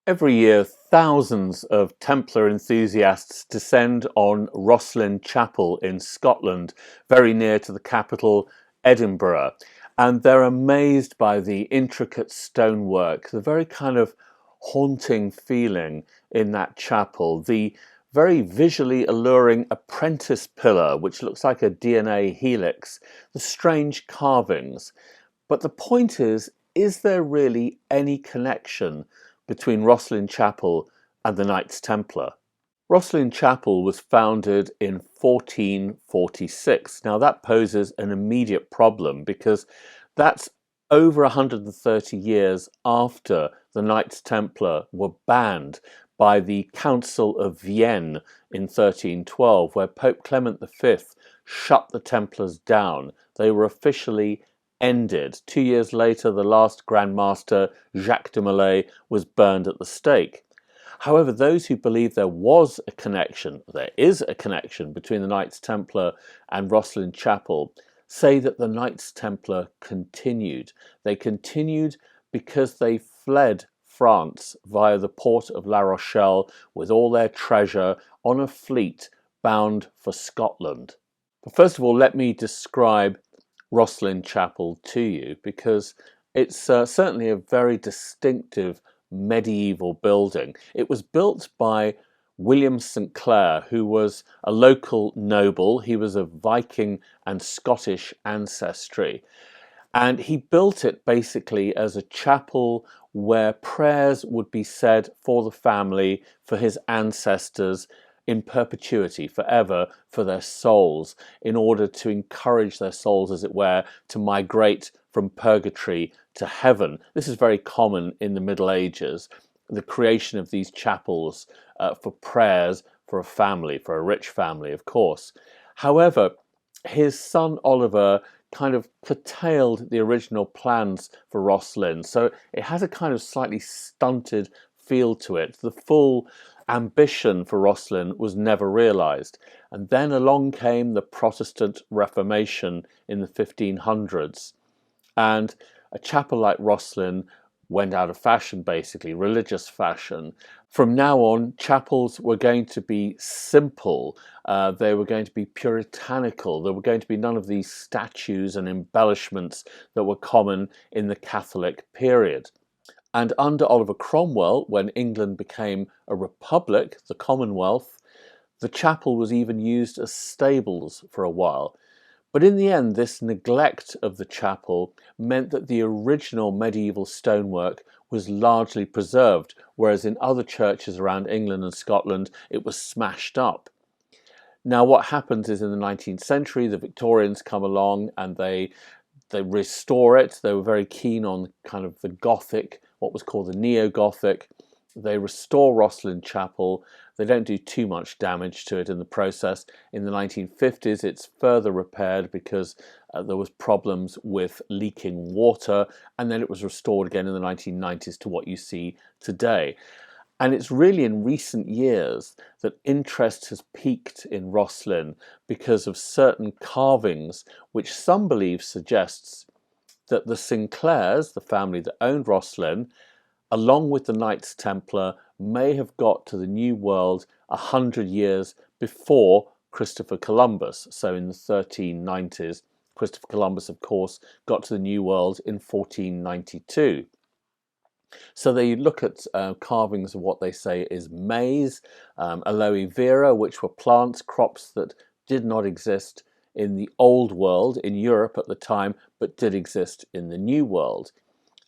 Every year, thousands of Templar enthusiasts descend on Rosslyn Chapel in Scotland, very near to the capital, Edinburgh, and they're amazed by the intricate stonework, the very kind of haunting feeling in that chapel, the very visually alluring apprentice pillar, which looks like a DNA helix, the strange carvings. But the point is there really any connection between Rosslyn Chapel and the Knights Templar? Rosslyn Chapel was founded in 1446. Now that poses an immediate problem because that's over 130 years after the Knights Templar were banned by the Council of Vienne in 1312, where Pope Clement V shut the Templars down. They were officially ended. 2 years later, the last Grand Master, Jacques de Molay, was burned at the stake. However, those who believe there is a connection between the Knights Templar and Rosslyn Chapel, say that the Knights Templar continued. They continued because they fled France via the port of La Rochelle with all their treasure on a fleet bound for Scotland. But first of all, let me describe Rosslyn Chapel to you, because it's certainly a very distinctive medieval building. It was built by William St Clair, who was a local noble. He was of Viking and Scottish ancestry, and he built it basically as a chapel where prayers would be said for the family, for his ancestors, in perpetuity, forever, for their souls, in order to encourage their souls, as it were, to migrate from purgatory to heaven. This is very common in the Middle Ages, the creation of these chapels for prayers for a family, for a rich family, of course. However, his son Oliver kind of curtailed the original plans for Rosslyn, so it has a kind of slightly stunted feel to it. The full ambition for Rosslyn was never realised. And then along came the Protestant Reformation in the 1500s. And a chapel like Rosslyn went out of fashion, basically, religious fashion. From now on, chapels were going to be simple. They were going to be puritanical. There were going to be none of these statues and embellishments that were common in the Catholic period. And under Oliver Cromwell, when England became a republic, the Commonwealth, the chapel was even used as stables for a while. But in the end, this neglect of the chapel meant that the original medieval stonework was largely preserved, whereas in other churches around England and Scotland, it was smashed up. Now, what happens is in the 19th century, the Victorians come along and they restore it. They were very keen on kind of the Gothic, what was called the Neo-Gothic. They restore Rosslyn Chapel. They don't do too much damage to it in the process. In the 1950s, it's further repaired because there was problems with leaking water, and then it was restored again in the 1990s to what you see today. And it's really in recent years that interest has peaked in Rosslyn because of certain carvings, which some believe suggests that the Sinclairs, the family that owned Rosslyn, along with the Knights Templar, may have got to the New World 100 years before Christopher Columbus. So in the 1390s, Christopher Columbus, of course, got to the New World in 1492. So they look at carvings of what they say is maize, aloe vera, which were plants, crops that did not exist in the Old World, in Europe at the time, but did exist in the New World.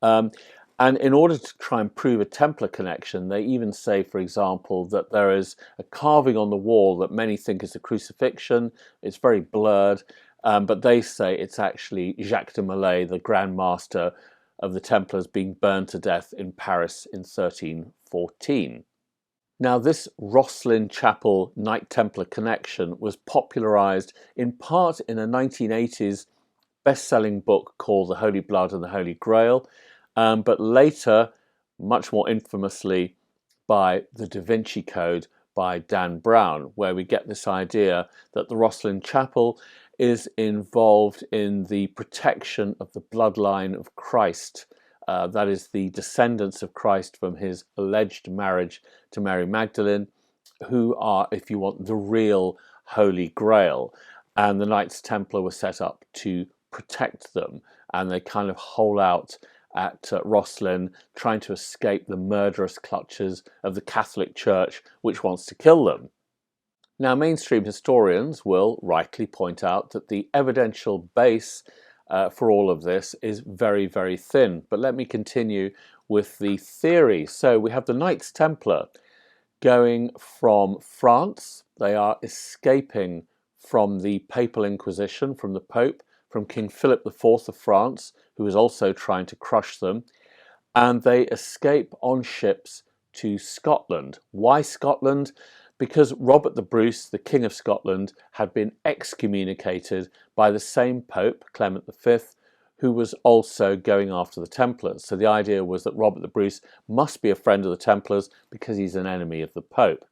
And in order to try and prove a Templar connection, they even say, for example, that there is a carving on the wall that many think is a crucifixion. It's very blurred, but they say it's actually Jacques de Molay, the Grand Master of the Templars, being burned to death in Paris in 1314. Now, this Rosslyn Chapel Knight Templar connection was popularised in part in a 1980s best-selling book called The Holy Blood and the Holy Grail, but later, much more infamously, by The Da Vinci Code by Dan Brown, where we get this idea that the Rosslyn Chapel is involved in the protection of the bloodline of Christ that is the descendants of Christ from his alleged marriage to Mary Magdalene, who are, if you want, the real Holy Grail. And the Knights Templar were set up to protect them, and they kind of hole out at Rosslyn, trying to escape the murderous clutches of the Catholic Church, which wants to kill them. Now, mainstream historians will rightly point out that the evidential base for all of this is very, very thin. But let me continue with the theory. So we have the Knights Templar going from France. They are escaping from the Papal Inquisition, from the Pope, from King Philip IV of France, who is also trying to crush them. And they escape on ships to Scotland. Why Scotland? Because Robert the Bruce, the King of Scotland, had been excommunicated by the same Pope, Clement V, who was also going after the Templars. So the idea was that Robert the Bruce must be a friend of the Templars because he's an enemy of the Pope.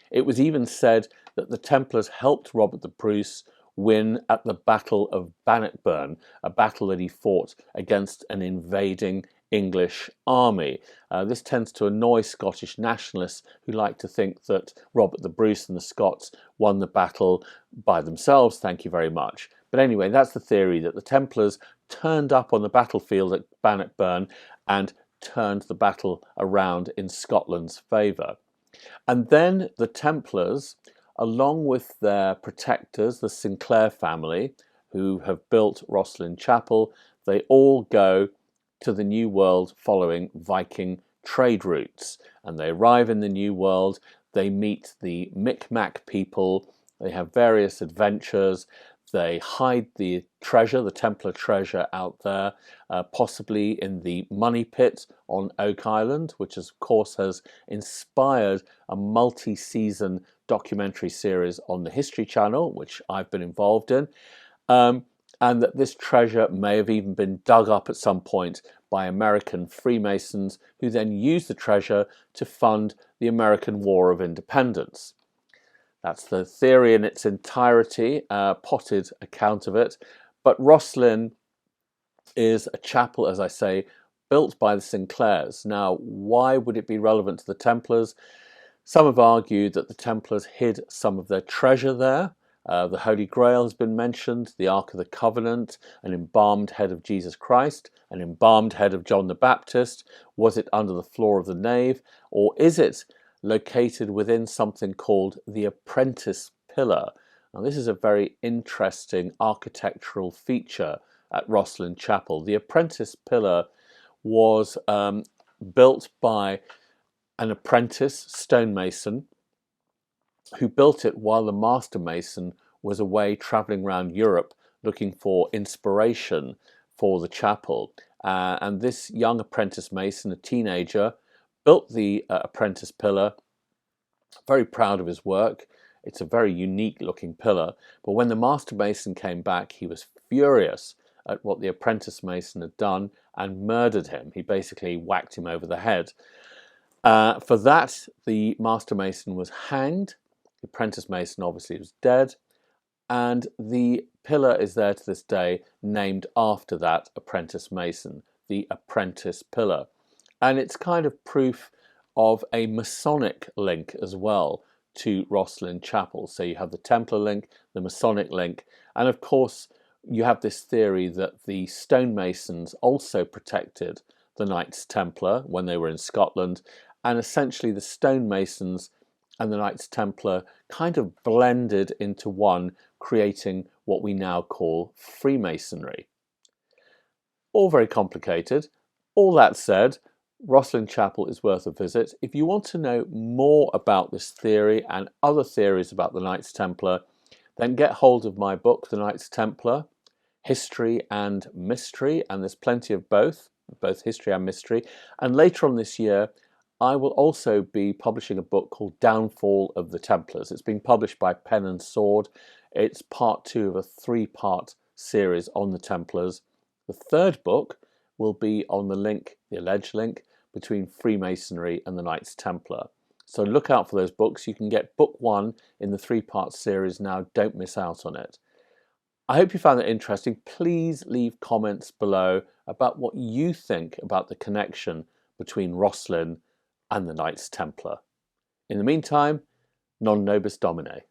It was even said that the Templars helped Robert the Bruce win at the Battle of Bannockburn, a battle that he fought against an invading English army. This tends to annoy Scottish nationalists who like to think that Robert the Bruce and the Scots won the battle by themselves, thank you very much. But anyway, that's the theory, that the Templars turned up on the battlefield at Bannockburn and turned the battle around in Scotland's favour. And then the Templars, along with their protectors, the Sinclair family, who have built Rosslyn Chapel, they all go to the New World following Viking trade routes. And they arrive in the New World, they meet the Micmac people, they have various adventures, they hide the treasure, the Templar treasure out there, possibly in the Money Pit on Oak Island, which of course has inspired a multi-season documentary series on the History Channel, which I've been involved in. And that this treasure may have even been dug up at some point by American Freemasons, who then used the treasure to fund the American War of Independence. That's the theory in its entirety, potted account of it. But Rosslyn is a chapel, as I say, built by the Sinclairs. Now, why would it be relevant to the Templars? Some have argued that the Templars hid some of their treasure there. The Holy Grail has been mentioned, the Ark of the Covenant, an embalmed head of Jesus Christ, an embalmed head of John the Baptist. Was it under the floor of the nave, or is it located within something called the Apprentice Pillar? Now, this is a very interesting architectural feature at Rosslyn Chapel. The Apprentice Pillar was built by an apprentice stonemason who built it while the master mason was away travelling around Europe looking for inspiration for the chapel. And this young apprentice mason, a teenager, built the Apprentice Pillar, very proud of his work. It's a very unique looking pillar. But when the master mason came back, he was furious at what the apprentice mason had done and murdered him. He basically whacked him over the head. For that, the master mason was hanged. The apprentice mason obviously was dead, and the pillar is there to this day, named after that apprentice mason, the Apprentice Pillar. And it's kind of proof of a Masonic link as well to Rosslyn Chapel. So you have the Templar link, the Masonic link, and of course you have this theory that the stonemasons also protected the Knights Templar when they were in Scotland, and essentially the stonemasons and the Knights Templar kind of blended into one, creating what we now call Freemasonry. All very complicated. All that said, Rosslyn Chapel is worth a visit. If you want to know more about this theory and other theories about the Knights Templar, then get hold of my book, The Knights Templar, History and Mystery, and there's plenty of both history and mystery. And later on this year, I will also be publishing a book called Downfall of the Templars. It's being published by Pen and Sword. It's part 2 of a 3-part series on the Templars. The third book will be on the link, the alleged link, between Freemasonry and the Knights Templar. So look out for those books. You can get book 1 in the 3-part series now. Don't miss out on it. I hope you found that interesting. Please leave comments below about what you think about the connection between Rosslyn and the Knights Templar. In the meantime, non nobis domine.